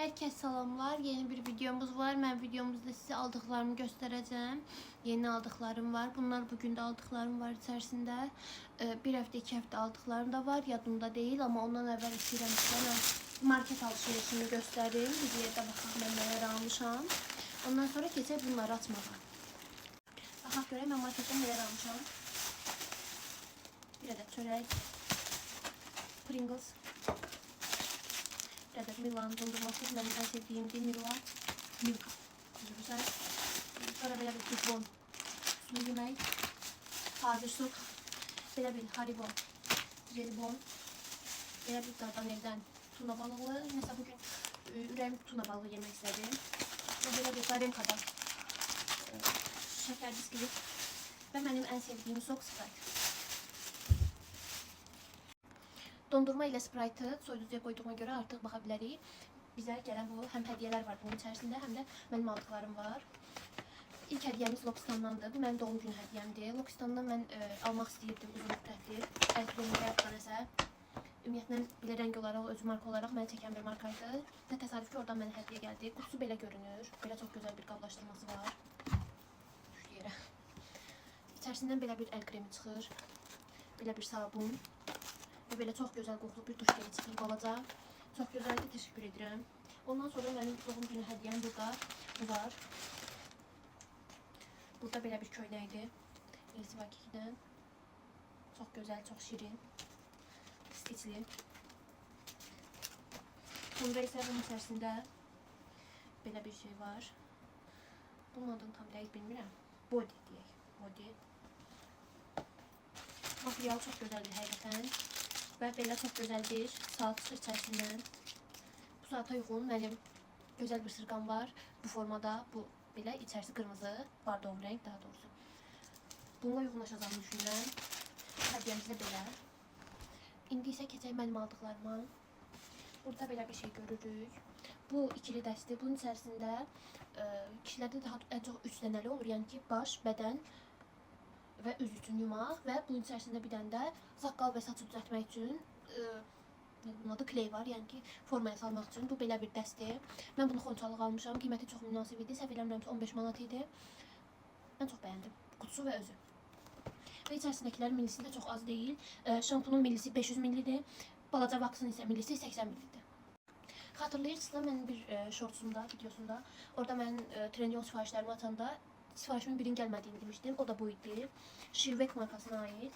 Herkes salamlar. Yeni bir videomuz var. Ben videomuzda size aldıklarımı göstereceğim. Yeni aldıklarım var. Bunlar bugün de aldıklarım var içerisinde. Bir hafta, 2 hafta aldıklarım da var. Yadımda değil ama ondan evvel istəyirəm sizə market alışverişini göstereyim. Videoya bakalım ben neler almışam. Ondan sonra keçək bunları açmağa. Baxaq görək mən marketdən neler almışam. Bir adet çörək. Pringles. Bir adet Milan dondurması. Benim en sevdiğim bir Milan. Milka. Güzel. Sonra böyle bir kupon. Sulu yemek. Taze süt. Böyle bir Haribo. Jelibon. Böyle bir zaten evden tuna balığı. Mesela bugün ürem tuna balığı yemek istedim. Ve böyle bir garem kadar şeker bisküvit. Ve benim en sevdiğim soğuk Sprite. Dondurma ile Sprite'ı soyuducuya koyduğuma göre artık bakabiliriz. Bize gelen bu hem hediyeler var bunun içerisinde hem de benim aldıklarım var. İlk hediyemiz Lokistan'dandı. Bu benim doğum günü hediyemdi. Lokistan'dan ben almak istəyirdim uzun müddətli. Əlbirində yapılanəsə. Ümumiyyətlə belə rəng olaraq, özü marka olaraq mənə çəkən bir markaydı. Nə təsadüf ki, oradan mənə hədiyyə gəldi. Qutusu belə görünür. Belə çox gözəl bir qablaşdırması var. Düşdü yerə. İçərisindən belə bir əl kremi çıxır. Belə bir sabun. Ve böyle çok güzel kokulu bir duş geli çıxır balaca. Çok güzeldi, teşekkür ederim. Ondan sonra benim doğum günü hediyem burada var. Burada böyle bir köynəkdir. Elsiva Kiki'den. Çok güzel, çok şirin. Stitchli. Sonra ise bunun içerisinde böyle bir şey var. Bunun adını tam değil bilmirəm. Body deyək. Body. Material çok güzeldir həqiqətən. Və belə çox gözəl bir saat çıxır içərisindən. Bu saata uyğun mənim gözəl bir sırğam var. Bu formada, bu belə içərisi qırmızı, bardov renk daha doğrusu. Bununla uyğunlaşacağımı düşünürəm. Hədiyyəmiz də belə. İndi isə keçək mənim aldıqlarıma. Burada belə bir şey görürük. Bu ikili dəsti. Bunun içərisində kişilərdə daha ən çox 3 dənəli olur. Yəni ki, baş, bədən və üz üçün yumaq və bunun içərisində bir dənə də saqqal və saçı düzəltmək üçün bunun adı kley var, yəni ki formaya salmaq üçün. Bu belə bir dəstdir. Mən bunu xonçalıq almışam. Qiyməti çox münasib idi. Səhv eləmirəmsə 15 manat idi. Mən çox bəyəndim. Qutusu və özü. Və içərisindəkilərin millisi də çox az deyil. Şampunun millisi 500 millidir. Balaca vaksın isə millisi 80 millidir. Xatırlayırsınızda mənim bir shortsumda, videosunda, orada mən Trendyol sifarişlərimi açanda sifarişimin birinin gəlmədiyini demişdim. O da bu idi. Şirvek markasına ait.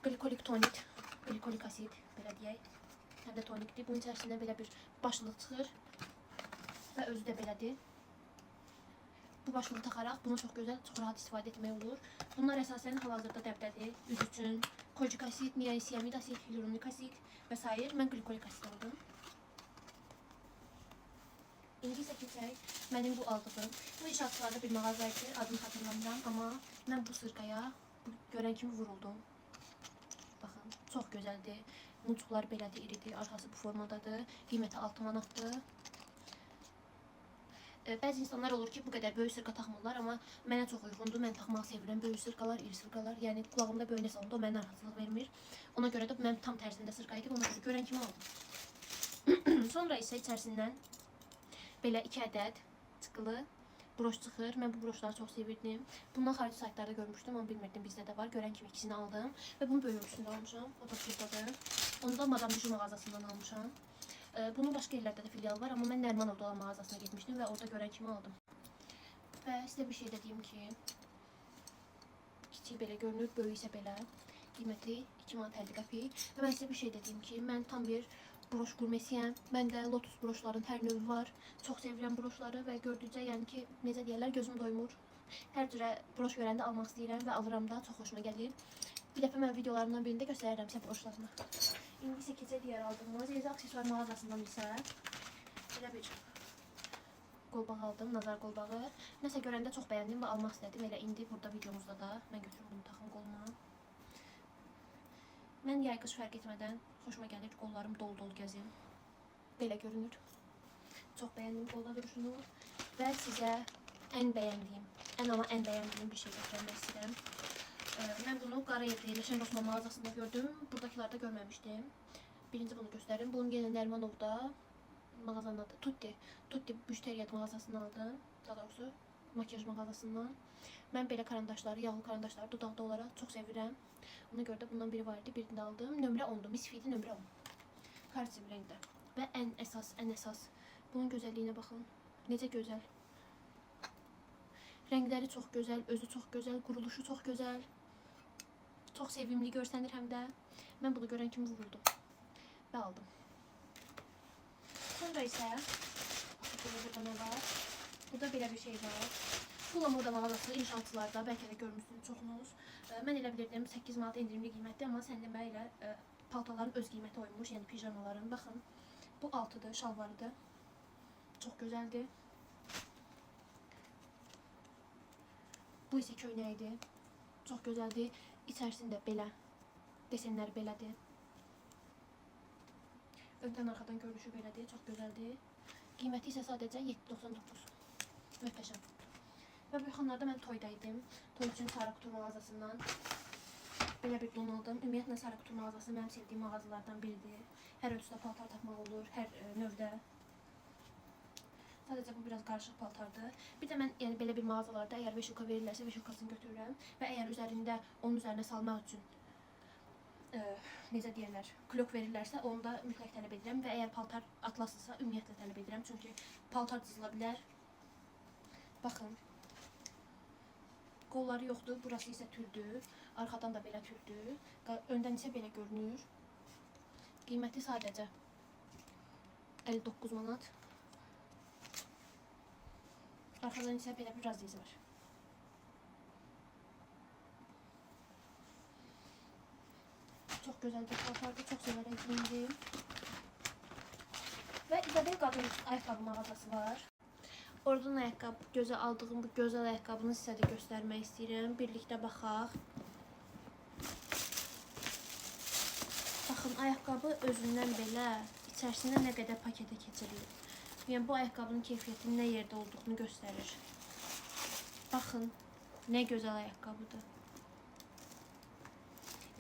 Glikolik tonik, glikolik asid, belə deyək. Həm də tonikdir. Bunun içərisində belə bir başlıq çıxır. Və özü də belədir. Bu başlığı taxaraq bunu çox gözəl, çox rahat istifadə etmək olur. Bunlar əsasən hal-hazırda dəbdədir. Üz üçün kojik asid, niasinamid asid, hyaluronik asid və s. Mən glikolik asid aldım. İndi isə keçək mənim bu aldığım. Bu inşaatçılarda bir mağazaydı, adını xatırlamıram, amma mən bu sırqaya görən kimi vuruldum. Baxın, çox gözəldir. Muncuqlar belədir, iridir, arxası bu formadadır. Qiyməti 6 manatdır. Bəzi insanlar olur ki, bu qədər böyük sırqa taxmırlar, amma mənə çox uyğundur. Mən taxmağı sevirəm. Böyük sırqalar, iri sırqalar. Yəni qulağımda böyünə salında o mənə narahatlıq vermir. Ona görə də mənim tam tərsində sırqa idi. Ona görə görən kimi aldım. Sonra isə içərisindən belə 2 ədəd çıxılı broş çıxır. Mən bu broşları çox sevirdim. Bundan xarici saytlarda görmüşdüm, amma bilmirdim bizdə də var. Görən kimi ikisini aldım və bunu böyük ölçüsündə almışam. O da buradadır. Onu da Madame Bijou mağazasından almışam. Bunun başqa yerlərdə də filial var, amma mən Nərmanovda olan mağazasına getmişdim və orada görən kimi aldım. Və sizə bir şey də deyim ki, kiçik belə görünür, böyük isə belə. Qiyməti 2 manat 50 qəpik. Və mən sizə bir şey də deyim ki, mən tam bir broş gurmesiyəm. Məndə lotus broşların hər növü var. Çox sevirəm broşları və gördükcə, yəni ki, necə deyirlər, gözüm doymur. Hər cürə broş görəndə almaq istəyirəm və alıram da, çox xoşuma gəlir. Bir dəfə mən videolarımdan birində göstərərəm sizə broşlarını. İndi isə keçək digər aldığımız Elza aksesuar mağazasından isə belə bir qolbağı aldım, nazar qolbağı. Nəsə görəndə çox bəyəndim və almaq istədim. Elə indi burada videomuzda da mən götürüm bunu taxım qoluma. Mən yay-qış fərq etmədən xoşuma gəlir, qollarım dolu-dolu gəzim. Belə görünür. Çox bəyəndim qolda duruşunu və sizə ən bəyəndiyim, ən bəyəndiyim bir şey göstərmək istəyirəm. Mən bunu Qarayevdə yerləşən Rosman mağazasında gördüm. Buradakilarda görməmişdim. Birinci bunu göstərim. Bunun yenə Nərmanovda mağazanın adı Tutti. Tutti müşteriyat mağazasından aldım. Daha doğrusu makyaj mağazasından. Mən belə karandaşları, yağlı karandaşları dodaqda olaraq çox sevirəm. Ona görə də bundan biri var idi, birini də aldım. Nömrə 10'dur. Misfit'in nömrə 10. Kartsim rəngdə. Və ən əsas bunun gözəlliyinə baxın. Necə gözəl. Rəngləri çox gözəl, özü çox gözəl, quruluşu çox gözəl. Çox sevimli görsənir həm də. Mən bunu görən kimi vuruldum və aldım. Sonra isə burada nə var? Burada belə bir şey var. Pula Moda mağazası inşaatçılarda bəlkə də görmüşsünüz çoxunuz. Mən elə bilirdim 8 manat endirimli qiymətdir, amma sən demə elə paltoların öz qiyməti oymuş, yəni pijamaların. Baxın, bu altıdır, şalvarıdır. Çox gözəldir. Bu isə köynəyidir. Çox gözəldir. İçərisində belə desenləri belədir. Öndən arxadan görünüşü belədir. Çox gözəldir. Qiyməti isə sadəcə 7.99. Möhtəşəm. Və bu yaxınlarda mən toydaydım. Toy üçün Sarı Kutu mağazasından belə bir don aldım. Ümumiyyətlə Sarı Kutu mağazası mənim sevdiyim mağazalardan biridir. Hər ölçüdə paltar tapmaq olur, hər növdə. Sadəcə bu biraz qarışıq paltardır. Bir də mən yəni belə bir mağazalarda əgər veşuka verirlərsə veşukasını götürürəm və əgər üzərində onun üzərinə salmaq üçün necə deyirlər, klok verirlərsə onu da mütləq tələb edirəm və əgər paltar atlaslısa ümumiyyətlə tələb edirəm, çünki paltar cızıla bilər. Baxın. Qolları yoxdur, burası isə tüldür. Arxadan da belə tüldür. Öndən isə belə görünür. Qiyməti sadəcə 59 manat. Arxadan isə belə bir razı izi var. Çox gözəl bir paltardır, çox sevərək giyindim. Və İzabel qadın ayaqqabı mağazası var. Oradan ayaqqabı, gözə aldığım bu gözəl ayaqqabını sizə də göstərmək istəyirəm. Birlikdə baxaq. Baxın, ayaqqabı özündən belə içərisində nə qədər paketə keçirilir. Yəni bu ayaqqabının keyfiyyətinin nə yerdə olduğunu göstərir. Baxın, nə gözəl ayaqqabıdır.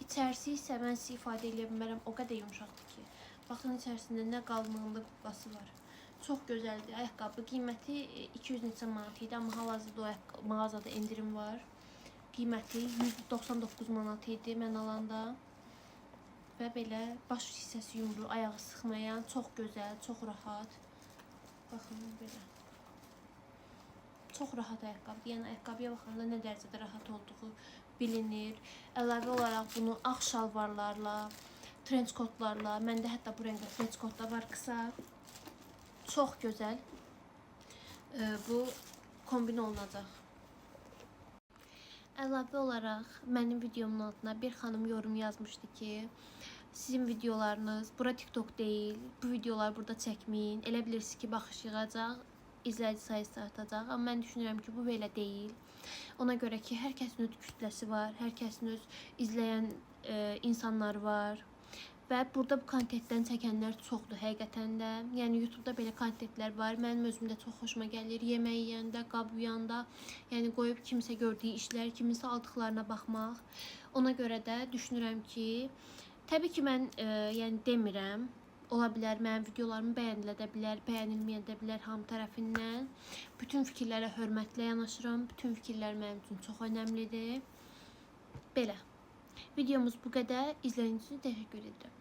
İçərisi isə mən sizə ifadə edə bilmərəm, o qədər yumşaqdır ki. Baxın, içərisində nə qalınlıq qası var. Çox gözəldir ayaqqabı. Qiyməti 200 neçə manat idi, amma hal-hazırda o mağazada endirim var. Qiyməti 199 manat idi mən alanda. Və belə baş hissəsi yumru, ayağı sıxmayan, çox gözəl, çox rahat. Baxın belə. Çox rahat ayaqqabıdır. Yəni ayaqqabıya baxanda nə dərəcədə rahat olduğu bilinir. Əlavə olaraq bunu ağ şalvarlarla, trenç kotlarla, məndə hətta bu rəngdə trenç kot da var, qısa. Çox gözəl. Bu kombin olunacaq. Əlavə olaraq mənim videomun altına bir xanım yorum yazmışdı ki, sizin videolarınız bura TikTok deyil, bu videolar burada çəkməyin. Elə bilirsiniz ki, baxış yığacaq, izləyici sayısı artacaq. Amma mən düşünürəm ki, bu belə deyil. Ona görə ki, hər kəsin öz kütləsi var, hər kəsin öz izləyən insanlar var. Və burada bu kontentdən çəkənlər çoxdur həqiqətən də. Yəni YouTube'da belə kontentlər var. Mənim özümdə çox xoşuma gəlir. Yemək yeyəndə, qab yuyanda, yəni qoyub kimsə gördüyü işlər, kiminsə aldıqlarına baxmaq. Ona görə də düşünürəm ki, təbii ki mən yəni demirəm. Ola bilər mənim videolarımı bəyənilə də bilər, bəyənilməyə də bilər hamı tərəfindən. Bütün fikirlərə hörmətlə yanaşıram. Bütün fikirlər mənim üçün çox önəmlidir. Belə. Videomuz bu qədər. İzlədiyiniz üçün təşəkkür edirəm.